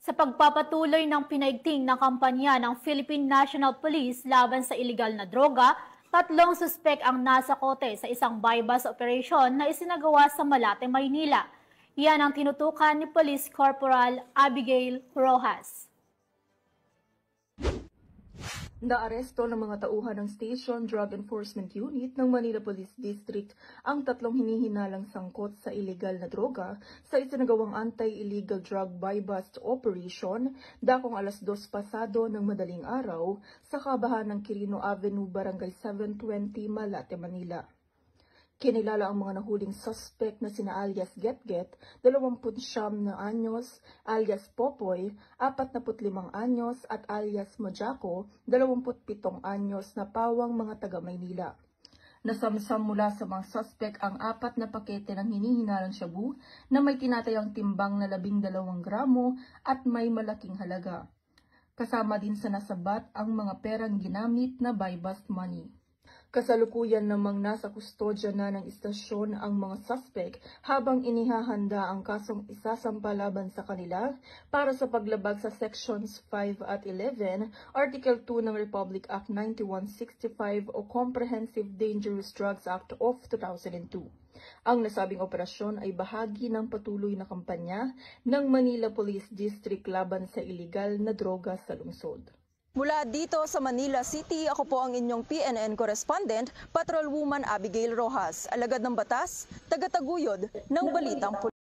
Sa pagpapatuloy ng pinaigting na kampanya ng Philippine National Police laban sa iligal na droga, 3 suspek ang nasa kote sa isang buy-bust operation na isinagawa sa Malate, Maynila. Yan ang tinutukan ni Police Corporal Abigail Rojas. Naaresto ng mga tauhan ng Station Drug Enforcement Unit ng Manila Police District ang 3 hinihinalang sangkot sa iligal na droga sa isinagawang anti-illegal drug buy-bust operation dakong alas 2 pasado ng madaling araw sa kabahan ng Quirino Avenue, Barangay 720, Malate, Manila. Kinilala ang mga nahuling suspect na sina alias Getget, 29 na anyos, alias Popoy, 45 anyos at alias Mojako, 27 anyos na pawang mga taga-Maynila. Nasamsam mula sa mga suspect ang 4 na pakete ng hinihinalang shabu na may tinatayang timbang na 12 gramo at may malaking halaga. Kasama din sa nasabat ang mga perang ginamit na buy-bust money. Kasalukuyan namang nasa kustodya na ng istasyon ang mga suspect habang inihahanda ang kasong isasampa laban sa kanila para sa paglabag sa Sections 5 at 11, Article 2 ng Republic Act 9165 o Comprehensive Dangerous Drugs Act of 2002. Ang nasabing operasyon ay bahagi ng patuloy na kampanya ng Manila Police District laban sa iligal na droga sa lungsod. Mula dito sa Manila City, ako po ang inyong PNN correspondent, Patrolwoman Abigail Rojas, alagad ng batas, tagataguyod ng Balitang Pulis.